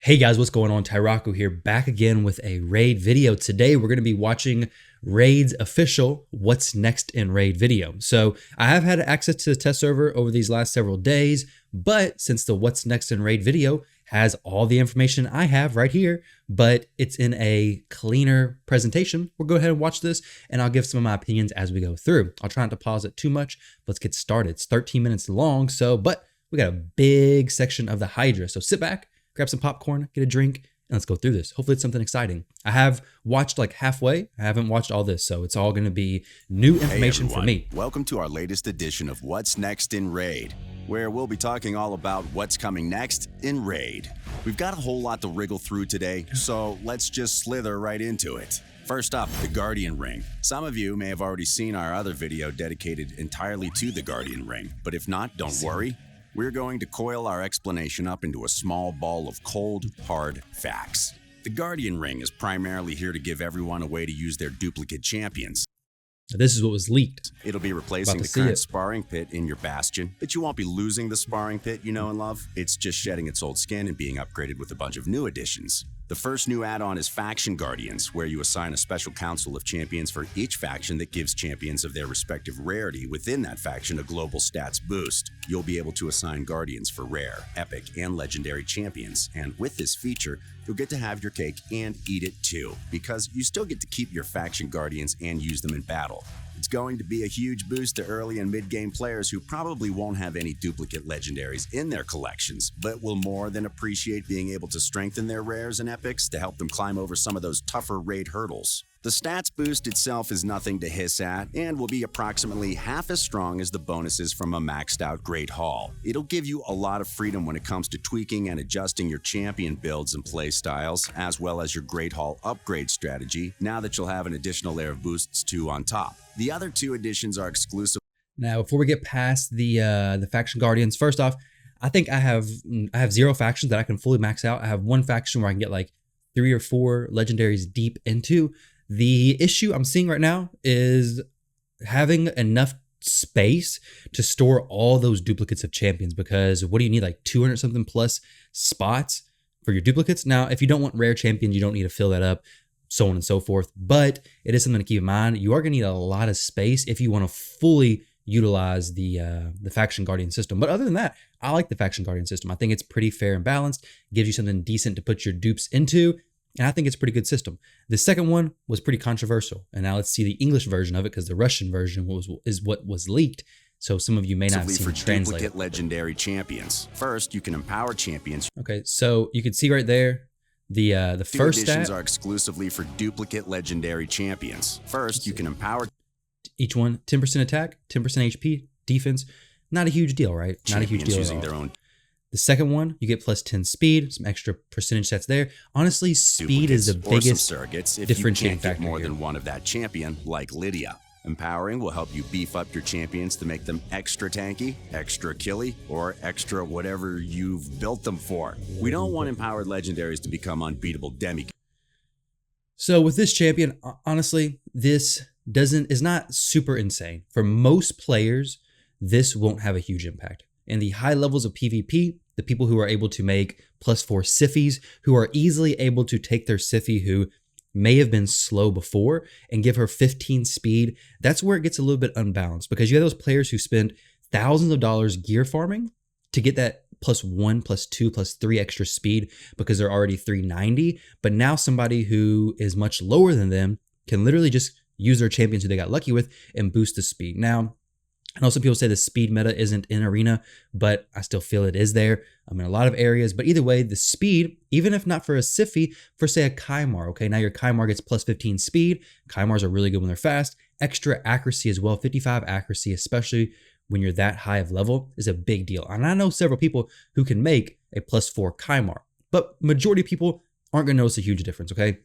Hey guys, what's going on? Tyrauku here, back again with a raid video. Today we're going to be watching Raid's official What's Next in Raid video. So I have had access to the test server over these last several days, but since the What's Next in Raid video has all the information I have right here, but it's in a cleaner presentation, we'll go ahead and watch this and I'll give some of my opinions as we go through. I'll try not to pause it too much. Let's get started. It's 13 minutes long, but we got a big section of the HYDRA. So sit back, grab some popcorn, get a drink, and let's go through this. Hopefully it's something exciting. I have watched like halfway. I haven't watched all this, so it's all going to be new information for me. Welcome to our latest edition of What's Next in Raid, where we'll be talking all about what's coming next in Raid. We've got a whole lot to wriggle through today, so let's just slither right into it. First up, the Guardian Ring. Some of you may have already seen our other video dedicated entirely to the Guardian Ring, but if not, don't worry. We're going to coil our explanation up into a small ball of cold, hard facts. The Guardian Ring is primarily here to give everyone a way to use their duplicate champions. This is what was leaked. It'll be replacing the current sparring pit in your Bastion, but you won't be losing the sparring pit you know and love. It's just shedding its old skin and being upgraded with a bunch of new additions. The first new add-on is Faction Guardians, where you assign a special council of champions for each faction that gives champions of their respective rarity within that faction a global stats boost. You'll be able to assign Guardians for rare, epic, and legendary champions, and with this feature, you'll get to have your cake and eat it too, because you still get to keep your Faction Guardians and use them in battle. It's going to be a huge boost to early and mid-game players who probably won't have any duplicate legendaries in their collections, but will more than appreciate being able to strengthen their rares and epics to help them climb over some of those tougher raid hurdles. The stats boost itself is nothing to hiss at and will be approximately half as strong as the bonuses from a maxed out Great Hall. It'll give you a lot of freedom when it comes to tweaking and adjusting your champion builds and playstyles, as well as your Great Hall upgrade strategy, now that you'll have an additional layer of boosts too on top. The other two additions are exclusive. Now, before we get past the Faction Guardians, first off, I think I have 0 factions that I can fully max out. I have one faction where I can get like 3 or 4 legendaries deep into. The issue I'm seeing right now is having enough space to store all those duplicates of champions, because what do you need, like 200 something plus spots for your duplicates? Now, if you don't want rare champions, you don't need to fill that up, so on and so forth. But it is something to keep in mind. You are going to need a lot of space if you want to fully utilize the Faction Guardian system. But other than that, I like the Faction Guardian system. I think it's pretty fair and balanced. It gives you something decent to put your dupes into. And I think it's a pretty good system. The second one was pretty controversial. And now let's see the English version of it, because the Russian version is what was leaked. So some of you may not have seen it translated. Duplicate legendary champions. First, you can empower champions. Okay, so you can see right there, the first additions are exclusively for duplicate legendary champions. First, you can empower each one 10% attack, 10% HP, defense. Not a huge deal, right? Not a huge deal using their own. The second one, you get plus 10 speed, some extra percentage stats there. Honestly, speed is the biggest surrogates if differentiating factor more than one of that champion, like Lydia. Empowering will help you beef up your champions to make them extra tanky, extra killy, or extra whatever you've built them for. We don't want empowered legendaries to become unbeatable demigods. So with this champion, honestly, this is not super insane. For most players, this won't have a huge impact. In the high levels of PvP, the people who are able to make +4 Siphies, who are easily able to take their Siphi who may have been slow before and give her 15 speed, that's where it gets a little bit unbalanced, because you have those players who spend thousands of dollars gear farming to get that +1, +2, +3 extra speed because they're already 390. But now somebody who is much lower than them can literally just use their champions who they got lucky with and boost the speed. Now, I know some people say the speed meta isn't in Arena, but I still feel it is there in a lot of areas. But either way, the speed, even if not for a Siphi, for say a Kymar, okay, now your Kymar gets +15 speed. Kymars are really good when they're fast. Extra accuracy as well, 55 accuracy, especially when you're that high of level, is a big deal. And I know several people who can make a +4 Kymar, but majority of people aren't going to notice a huge difference, okay?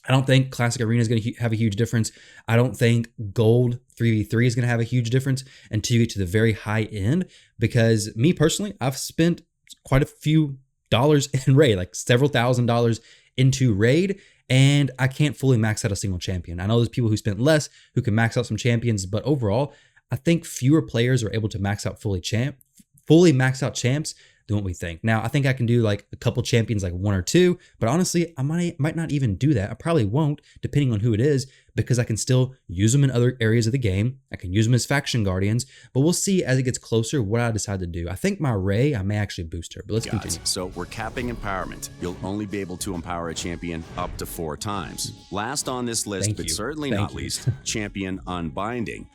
I don't think Classic Arena is going to have a huge difference. I don't think Gold 3v3 is going to have a huge difference until you get to the very high end, because me personally, I've spent quite a few dollars in Raid, like several $1,000s into Raid, and I can't fully max out a single champion. I know there's people who spent less who can max out some champions, but overall, I think fewer players are able to max out fully max out champs than what we think. Now, I think I can do like a couple champions, like 1 or 2, but honestly, I might not even do that. I probably won't, depending on who it is, because I can still use them in other areas of the game. I can use them as faction guardians, but we'll see as it gets closer what I decide to do. I think my Rey, I may actually boost her, but let's continue. So we're capping empowerment. You'll only be able to empower a champion up to 4 times. Last on this list, but certainly not least, champion unbinding.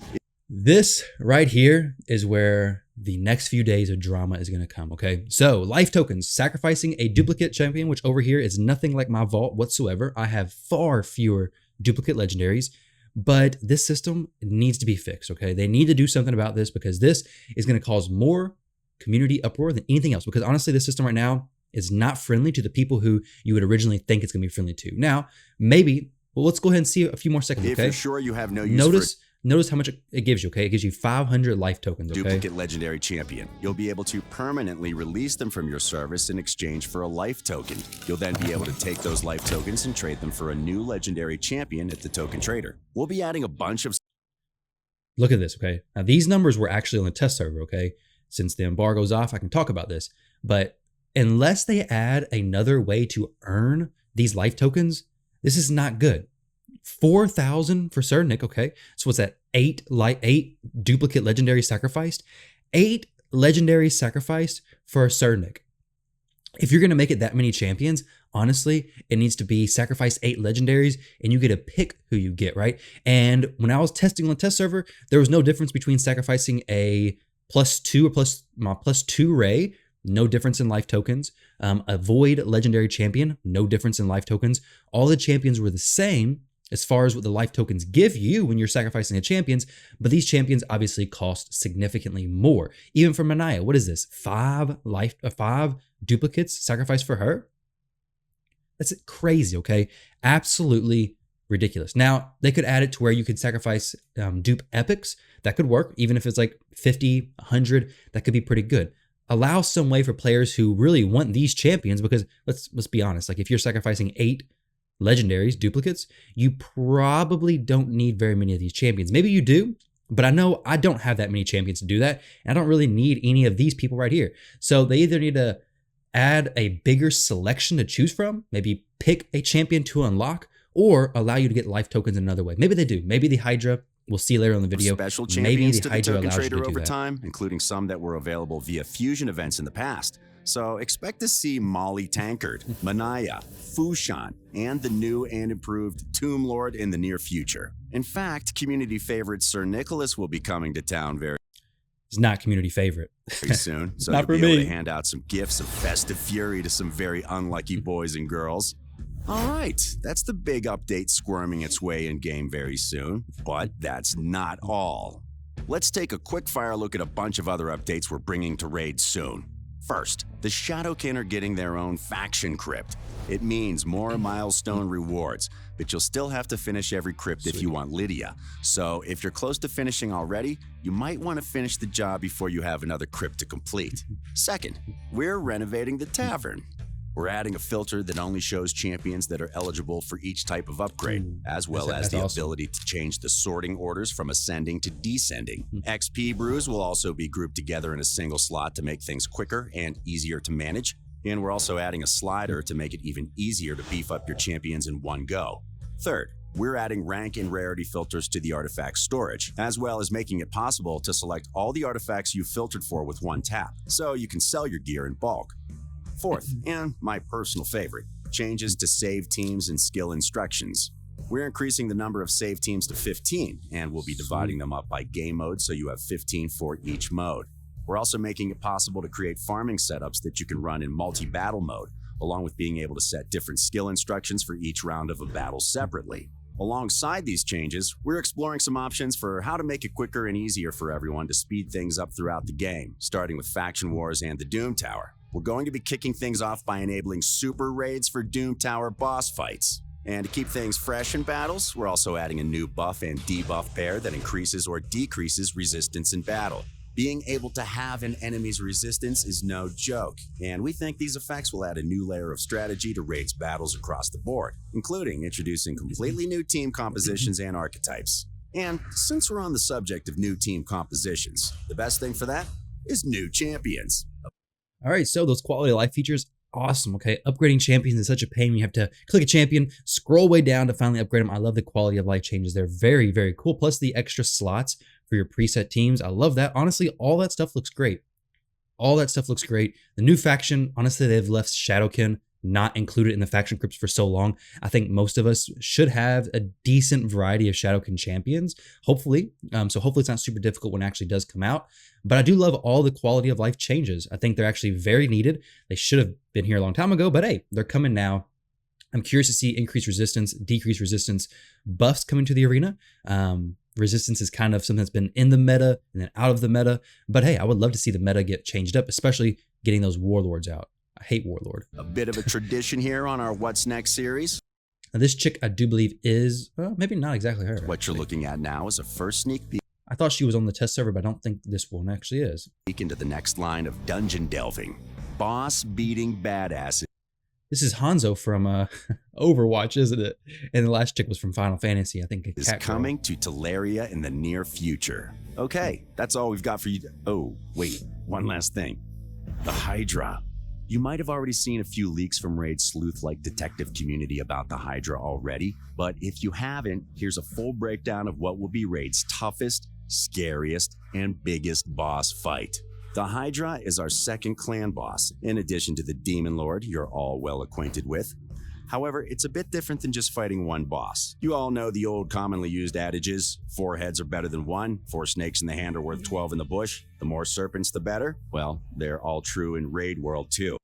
This right here is where the next few days of drama is going to come, okay? So, life tokens, sacrificing a duplicate champion, which over here is nothing like my vault whatsoever. I have far fewer duplicate legendaries, but this system needs to be fixed, okay? They need to do something about this because this is going to cause more community uproar than anything else, because honestly, this system right now is not friendly to the people who you would originally think it's going to be friendly to. Now, maybe, well, let's go ahead and see a few more seconds, okay? If you're sure you have no use Notice how much it gives you, okay? It gives you 500 life tokens, okay? Duplicate legendary champion. You'll be able to permanently release them from your service in exchange for a life token. You'll then be able to take those life tokens and trade them for a new legendary champion at the token trader. We'll be adding a bunch of... Look at this, okay? Now, these numbers were actually on the test server, okay? Since the embargo's off, I can talk about this. But unless they add another way to earn these life tokens, this is not good. 4,000 for Sir Nick, okay? So what's that? 8 duplicate legendary sacrificed? 8 legendary sacrificed for Sir Nick. If you're going to make it that many champions, honestly, it needs to be sacrifice 8 legendaries and you get to pick who you get, right? And when I was testing on the test server, there was no difference between sacrificing a +2 or my +2 Rey, no difference in life tokens. A Void legendary champion, no difference in life tokens. All the champions were the same as far as what the life tokens give you when you're sacrificing the champions, but these champions obviously cost significantly more. Even for Manaya, what is this? 5 duplicates sacrificed for her? That's crazy, okay? Absolutely ridiculous. Now, they could add it to where you could sacrifice dupe epics. That could work, even if it's like 50, 100, that could be pretty good. Allow some way for players who really want these champions, because let's be honest, like if you're sacrificing 8 legendaries, duplicates, you probably don't need very many of these champions. Maybe you do, but I know I don't have that many champions to do that. And I don't really need any of these people right here. So they either need to add a bigger selection to choose from, maybe pick a champion to unlock, or allow you to get life tokens in another way. Maybe they do. Maybe the HYDRA, we'll see later on the video. Special champions to the token trader over time, including some that were available via fusion events in the past. So expect to see Molly Tankard, Manaya, Fushan, and the new and improved Tomb Lord in the near future. In fact, community favorite Sir Nicholas will be coming to town very He's not community favorite. soon, so you'll be able to hand out some gifts of festive fury to some very unlucky boys and girls. All right, that's the big update squirming its way in-game very soon, but that's not all. Let's take a quick fire look at a bunch of other updates we're bringing to Raid soon. First, the Shadowkin are getting their own faction crypt. It means more milestone rewards, but you'll still have to finish every crypt if you want Lydia. So if you're close to finishing already, you might want to finish the job before you have another crypt to complete. Second, we're renovating the tavern. We're adding a filter that only shows champions that are eligible for each type of upgrade, as well as the ability to change the sorting orders from ascending to descending. XP brews will also be grouped together in a single slot to make things quicker and easier to manage. And we're also adding a slider to make it even easier to beef up your champions in one go. Third, we're adding rank and rarity filters to the artifact storage, as well as making it possible to select all the artifacts you've filtered for with one tap, so you can sell your gear in bulk. Fourth, and my personal favorite, changes to save teams and skill instructions. We're increasing the number of save teams to 15, and we'll be dividing them up by game mode so you have 15 for each mode. We're also making it possible to create farming setups that you can run in multi-battle mode, along with being able to set different skill instructions for each round of a battle separately. Alongside these changes, we're exploring some options for how to make it quicker and easier for everyone to speed things up throughout the game, starting with Faction Wars and the Doom Tower. We're going to be kicking things off by enabling super raids for Doom Tower boss fights. And to keep things fresh in battles, we're also adding a new buff and debuff pair that increases or decreases resistance in battle. Being able to have an enemy's resistance is no joke, and we think these effects will add a new layer of strategy to Raid's battles across the board, including introducing completely new team compositions and archetypes. And since we're on the subject of new team compositions, the best thing for that is new champions. All right, so those quality of life features, awesome. Okay, upgrading champions is such a pain. You have to click a champion, scroll way down to finally upgrade them. I love the quality of life changes. They're very, very cool. Plus the extra slots for your preset teams. I love that. Honestly, all that stuff looks great. All that stuff looks great. The new faction, honestly, they've left Shadowkin not included in the faction crypts for so long. I think most of us should have a decent variety of Shadowkin champions, hopefully. So hopefully it's not super difficult when it actually does come out. But I do love all the quality of life changes. I think they're actually very needed. They should have been here a long time ago, but hey, they're coming now. I'm curious to see increased resistance, decreased resistance, buffs coming to the arena. Resistance is kind of something that's been in the meta and then out of the meta. But hey, I would love to see the meta get changed up, especially getting those warlords out. I hate Warlord. A bit of a tradition here on our What's Next series. Now, this chick, I do believe, is, well, maybe not exactly her. What you're looking at now is a first sneak peek. I thought she was on the test server, but I don't think this one actually is. Into the next line of dungeon delving. Boss beating badasses. This is Hanzo from Overwatch, isn't it? And the last chick was from Final Fantasy, I think. Is coming to Teleria in the near future. Okay, that's all we've got for you. Oh, wait, one last thing. The HYDRA. You might have already seen a few leaks from Raid's sleuth-like detective community about the HYDRA already, but if you haven't, here's a full breakdown of what will be Raid's toughest, scariest, and biggest boss fight. The HYDRA is our second clan boss, in addition to the Demon Lord you're all well acquainted with. However, it's a bit different than just fighting one boss. You all know the old commonly used adages, 4 heads are better than 1, 4 snakes in the hand are worth 12 in the bush, the more serpents the better. Well, they're all true in Raid world too.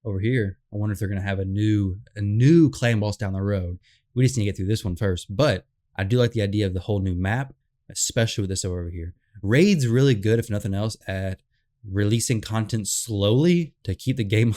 Over here, I wonder if they're going to have a new clan boss down the road. We just need to get through this one first, but I do like the idea of the whole new map, especially with this over here. Raid's really good, if nothing else, at releasing content slowly to keep the game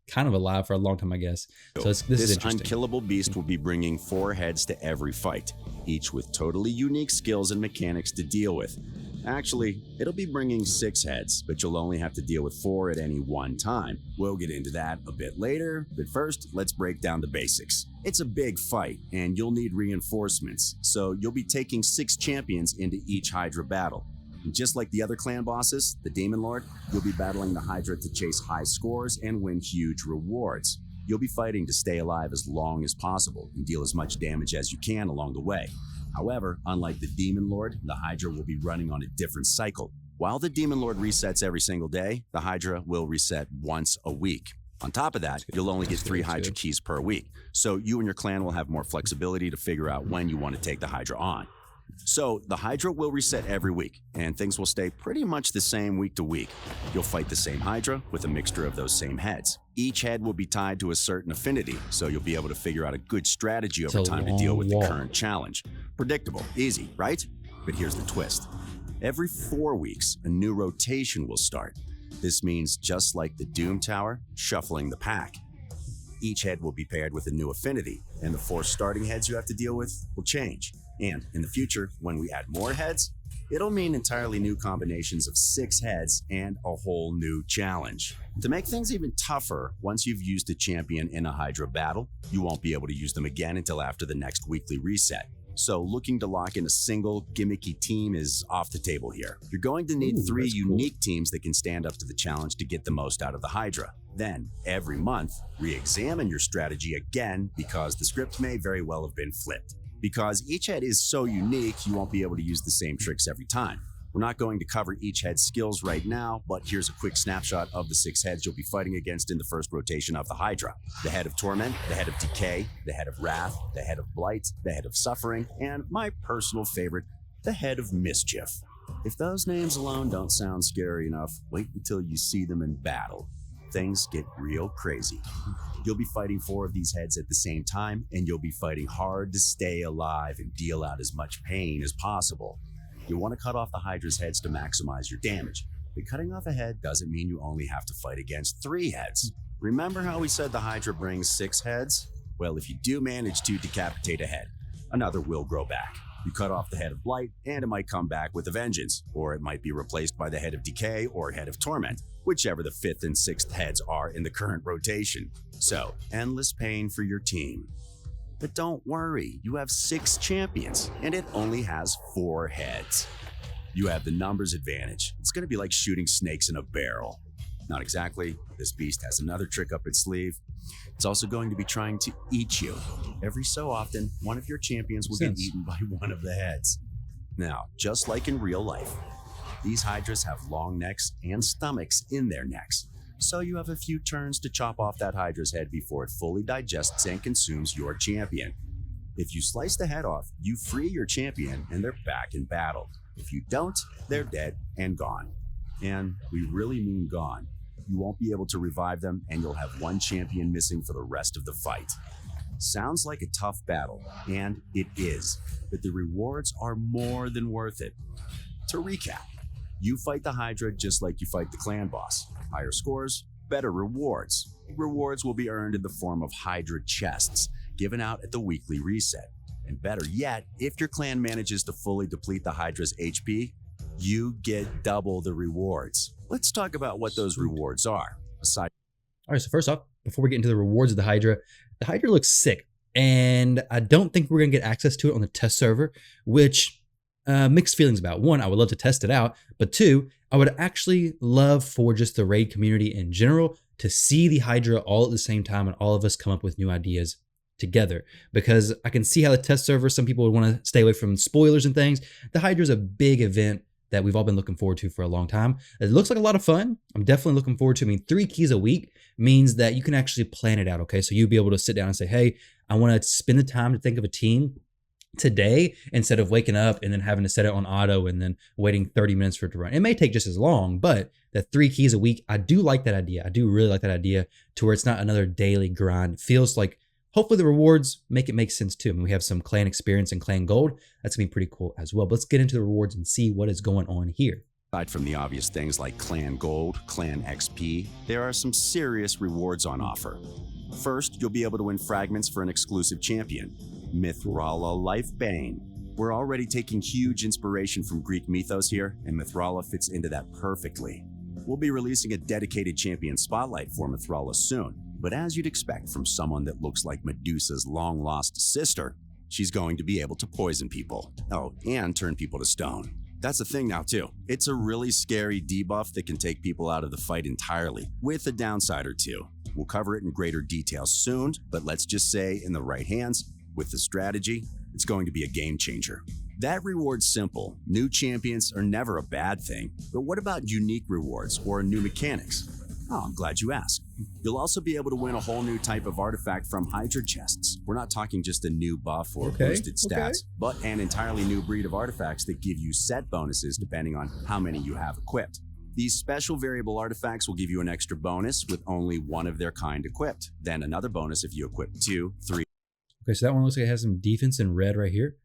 kind of alive for a long time, I guess. So this is interesting. Unkillable beast will be bringing 4 heads to every fight, each with totally unique skills and mechanics to deal with. Actually, it'll be bringing 6 heads, but you'll only have to deal with 4 at any one time. We'll get into that a bit later, but first, let's break down the basics. It's a big fight, and you'll need reinforcements, so you'll be taking 6 champions into each HYDRA battle. And just like the other clan bosses, the Demon Lord, you'll be battling the HYDRA to chase high scores and win huge rewards. You'll be fighting to stay alive as long as possible and deal as much damage as you can along the way. However, unlike the Demon Lord, the HYDRA will be running on a different cycle. While the Demon Lord resets every single day, the HYDRA will reset once a week. On top of that, you'll only get 3 HYDRA keys per week, so you and your clan will have more flexibility to figure out when you want to take the HYDRA on. So the HYDRA will reset every week, and things will stay pretty much the same week to week. You'll fight the same HYDRA with a mixture of those same heads. Each head will be tied to a certain affinity, so you'll be able to figure out a good strategy over time to deal with the current challenge. Predictable, easy, right? But here's the twist. Every 4 weeks, a new rotation will start. This means, just like the Doom Tower, shuffling the pack. Each head will be paired with a new affinity, and the 4 starting heads you have to deal with will change. And in the future, when we add more heads, it'll mean entirely new combinations of 6 heads and a whole new challenge. To make things even tougher, once you've used a champion in a HYDRA battle, you won't be able to use them again until after the next weekly reset. So looking to lock in a single gimmicky team is off the table here. You're going to need 3 unique teams that can stand up to the challenge to get the most out of the HYDRA. Then, every month, re-examine your strategy again because the script may very well have been flipped. Because each head is so unique, you won't be able to use the same tricks every time. We're not going to cover each head's skills right now, but here's a quick snapshot of the 6 heads you'll be fighting against in the first rotation of the HYDRA. The head of Torment, the head of Decay, the head of Wrath, the head of Blight, the head of Suffering, and my personal favorite, the head of Mischief. If those names alone don't sound scary enough, wait until you see them in battle. Things get real crazy. You'll be fighting 4 of these heads at the same time, and you'll be fighting hard to stay alive and deal out as much pain as possible. You want to cut off the HYDRA's heads to maximize your damage, but cutting off a head doesn't mean you only have to fight against 3 heads. Remember how we said the HYDRA brings 6 heads? Well, if you do manage to decapitate a head, another will grow back. You cut off the head of Blight, and it might come back with a vengeance, or it might be replaced by the head of Decay or head of Torment, whichever the 5th and 6th heads are in the current rotation. So, endless pain for your team. But don't worry, you have 6 champions, and it only has 4 heads. You have the numbers advantage. It's going to be like shooting snakes in a barrel. Not exactly. This beast has another trick up its sleeve. It's also going to be trying to eat you. Every so often, one of your champions will get eaten by one of the heads. Now, just like in real life, these hydras have long necks and stomachs in their necks. So you have a few turns to chop off that hydra's head before it fully digests and consumes your champion. If you slice the head off, you free your champion and they're back in battle. If you don't, they're dead and gone. And we really mean gone. You won't be able to revive them, and you'll have one champion missing for the rest of the fight. Sounds like a tough battle, and it is, but the rewards are more than worth it. To recap, you fight the Hydra just like you fight the clan boss. Higher scores, better rewards. Rewards will be earned in the form of Hydra chests, given out at the weekly reset. And better yet, if your clan manages to fully deplete the Hydra's HP, you get double the rewards. Let's talk about what those rewards are. All right, so first off, before we get into the rewards of the Hydra looks sick. And I don't think we're going to get access to it on the test server, which mixed feelings about. One, I would love to test it out. But two, I would actually love for just the raid community in general to see the Hydra all at the same time and all of us come up with new ideas together, because I can see how the test server, some people would want to stay away from spoilers and things. The Hydra is a big event that we've all been looking forward to for a long time. It looks like a lot of fun. I'm definitely looking forward to it. I mean, 3 keys a week means that you can actually plan it out, okay? So you'll be able to sit down and say, hey, I want to spend the time to think of a team today instead of waking up and then having to set it on auto and then waiting 30 minutes for it to run. It may take just as long, but the 3 keys a week, I do like that idea. I do really like that idea, to where it's not another daily grind. It feels like, hopefully the rewards make it make sense too. I mean, we have some clan experience and clan gold. That's gonna be pretty cool as well. But let's get into the rewards and see what is going on here. Aside from the obvious things like clan gold, clan XP, there are some serious rewards on offer. First, you'll be able to win fragments for an exclusive champion, Mithrala Lifebane. We're already taking huge inspiration from Greek mythos here, and Mithrala fits into that perfectly. We'll be releasing a dedicated champion spotlight for Mithrala soon. But as you'd expect from someone that looks like Medusa's long-lost sister, she's going to be able to poison people. Oh, and turn people to stone. That's a thing now too. It's a really scary debuff that can take people out of the fight entirely, with a downside or two. We'll cover it in greater detail soon, but let's just say in the right hands, with the strategy, it's going to be a game changer. That reward's simple. New champions are never a bad thing, but what about unique rewards or new mechanics? Oh, I'm glad you asked. You'll also be able to win a whole new type of artifact from Hydra chests. We're not talking just a new buff or boosted stats, but an entirely new breed of artifacts that give you set bonuses depending on how many you have equipped. These special variable artifacts will give you an extra bonus with only one of their kind equipped, then another bonus if you equip 2, 3. Okay, so that one looks like it has some defense in red right here.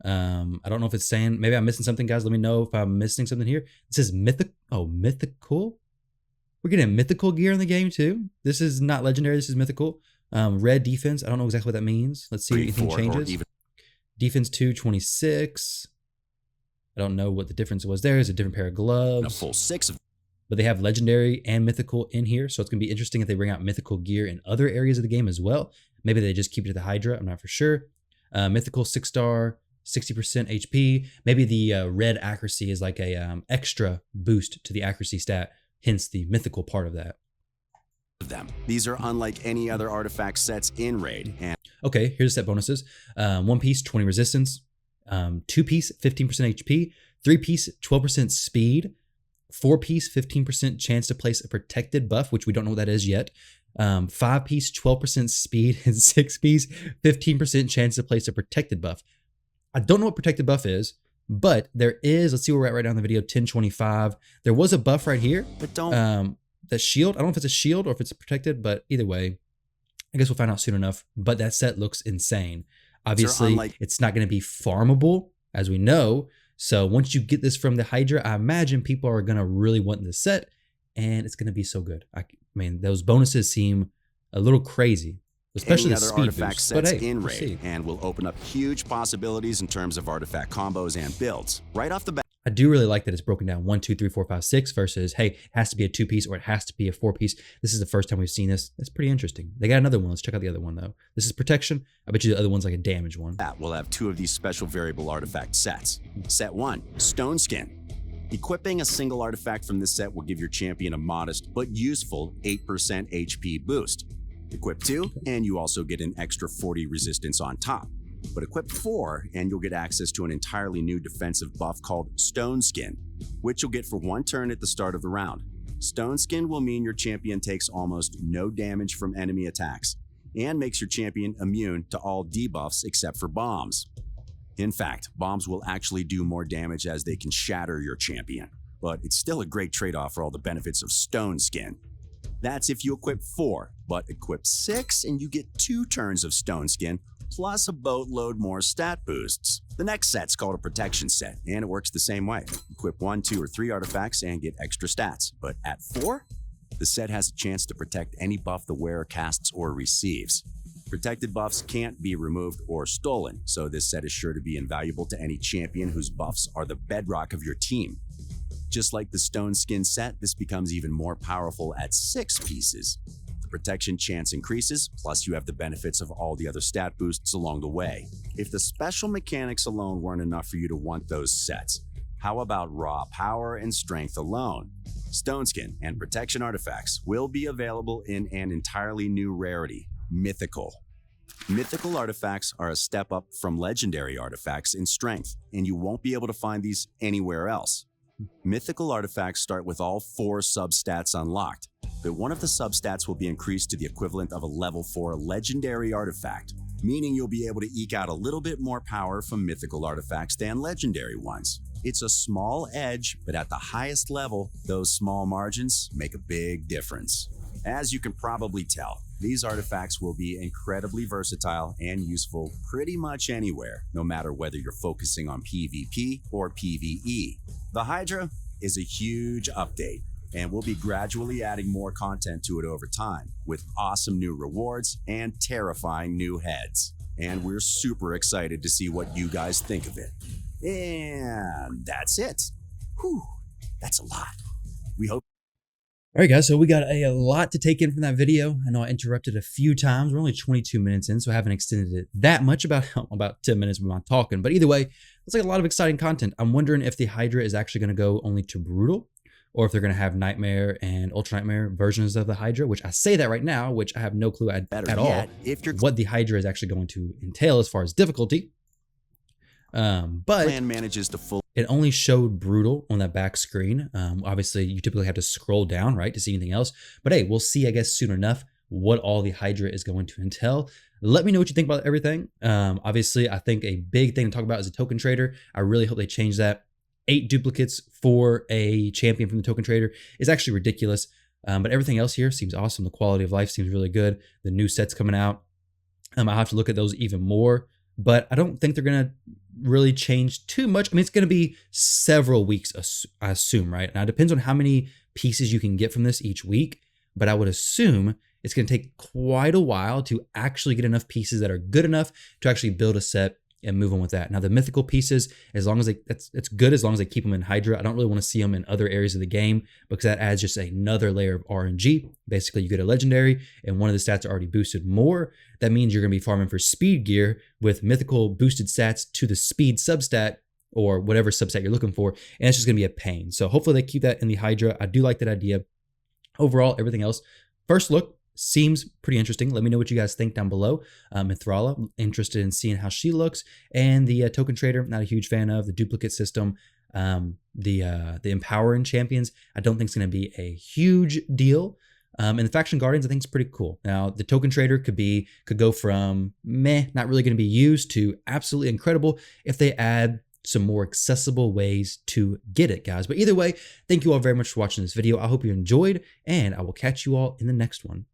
I don't know if it's saying, maybe I'm missing something, guys. Let me know if I'm missing something here. It says mythical. We're getting mythical gear in the game too. This is not legendary. This is mythical. Red defense. I don't know exactly what that means. Let's see if anything changes. Defense 226. I don't know what the difference was there. It's a different pair of gloves. A full 6 of. But they have legendary and mythical in here. So it's going to be interesting if they bring out mythical gear in other areas of the game as well. Maybe they just keep it to the Hydra. I'm not for sure. Mythical 6-star, 60% HP. Maybe the red accuracy is like a extra boost to the accuracy stat. Hence the mythical part of that. These are unlike any other artifact sets in Raid. And okay, here's the set bonuses. 1 piece, 20 resistance. 2 piece, 15% HP. 3 piece, 12% speed. 4 piece, 15% chance to place a protected buff, which we don't know what that is yet. 5 piece, 12% speed. And 6 piece, 15% chance to place a protected buff. I don't know what protected buff is. But there is, let's see where we're at right now in the video, 1025. There was a buff right here. But don't. The shield, I don't know if it's a shield or if it's protected, but either way, I guess we'll find out soon enough. But that set looks insane. Obviously, it's not going to be farmable, as we know. So once you get this from the Hydra, I imagine people are going to really want this set, and it's going to be so good. I mean, those bonuses seem a little crazy. Especially the speed artifact boost. sets But hey, in Raid, and will open up huge possibilities in terms of artifact combos and builds. Right off the bat, I do really like that it's broken down 1, 2, 3, 4, 5, 6 versus, hey, it has to be a 2-piece or it has to be a 4-piece. This is the first time we've seen this. That's pretty interesting. They got another one. Let's check out the other one, though. This is protection. I bet you the other one's like a damage one. we'll have 2 of these special variable artifact sets. Set 1, Stone Skin. Equipping a single artifact from this set will give your champion a modest but useful 8% HP boost. Equip 2, and you also get an extra 40 resistance on top. But equip 4, and you'll get access to an entirely new defensive buff called Stone Skin, which you'll get for 1 turn at the start of the round. Stone Skin will mean your champion takes almost no damage from enemy attacks, and makes your champion immune to all debuffs except for bombs. In fact, bombs will actually do more damage as they can shatter your champion, but it's still a great trade-off for all the benefits of Stone Skin. That's if you equip 4, but equip 6 and you get 2 turns of Stone Skin, plus a boatload more stat boosts. The next set's called a protection set, and it works the same way. Equip 1, 2, or 3 artifacts and get extra stats, but at 4, the set has a chance to protect any buff the wearer casts or receives. Protected buffs can't be removed or stolen, so this set is sure to be invaluable to any champion whose buffs are the bedrock of your team. Just like the Stone Skin set, this becomes even more powerful at 6 pieces. The protection chance increases, plus you have the benefits of all the other stat boosts along the way. If the special mechanics alone weren't enough for you to want those sets, how about raw power and strength alone? Stone Skin and protection artifacts will be available in an entirely new rarity, Mythical. Mythical artifacts are a step up from legendary artifacts in strength, and you won't be able to find these anywhere else. Mythical artifacts start with all 4 substats unlocked, but one of the substats will be increased to the equivalent of a level 4 legendary artifact, meaning you'll be able to eke out a little bit more power from mythical artifacts than legendary ones. It's a small edge, but at the highest level, those small margins make a big difference. As you can probably tell, these artifacts will be incredibly versatile and useful pretty much anywhere, no matter whether you're focusing on PvP or PvE. The HYDRA is a huge update, and we'll be gradually adding more content to it over time, with awesome new rewards and terrifying new heads. And we're super excited to see what you guys think of it. And that's it. Whew, that's a lot. We hope. All right, guys, so we got a lot to take in from that video. I know I interrupted a few times. We're only 22 minutes in, so I haven't extended it that much, about 10 minutes when I'm talking. But either way, it's like a lot of exciting content. I'm wondering if the HYDRA is actually going to go only to Brutal, or if they're going to have Nightmare and Ultra Nightmare versions of the HYDRA, which I say that right now, which I have no clue at all what the HYDRA is actually going to entail as far as difficulty. But plan manages to full. It only showed Brutal on that back screen. Obviously, you typically have to scroll down, right, to see anything else. But hey, we'll see, I guess, soon enough what all the HYDRA is going to entail. Let me know what you think about everything. Obviously, I think a big thing to talk about is a token trader. I really hope they change that. 8 duplicates for a champion from the token trader is actually ridiculous. But everything else here seems awesome. The quality of life seems really good. The new sets coming out. I'll have to look at those even more. But I don't think they're going to really change too much. I mean, it's going to be several weeks, I assume, right? Now, it depends on how many pieces you can get from this each week. But I would assume it's going to take quite a while to actually get enough pieces that are good enough to actually build a set and move on with that. Now, the mythical pieces, as long as it's good as long as they keep them in HYDRA. I don't really want to see them in other areas of the game because that adds just another layer of RNG. Basically, you get a legendary and one of the stats are already boosted more. That means you're going to be farming for speed gear with mythical boosted stats to the speed substat or whatever substat you're looking for. And it's just going to be a pain. So hopefully they keep that in the HYDRA. I do like that idea. Overall, everything else, first look, seems pretty interesting. Let me know what you guys think down below. Mithrala, I'm interested in seeing how she looks. And the token trader, not a huge fan of. The duplicate system, the empowering champions, I don't think it's going to be a huge deal. And the faction guardians, I think is pretty cool. Now, the token trader could go from meh, not really going to be used, to absolutely incredible if they add some more accessible ways to get it, guys. But either way, thank you all very much for watching this video. I hope you enjoyed, and I will catch you all in the next one.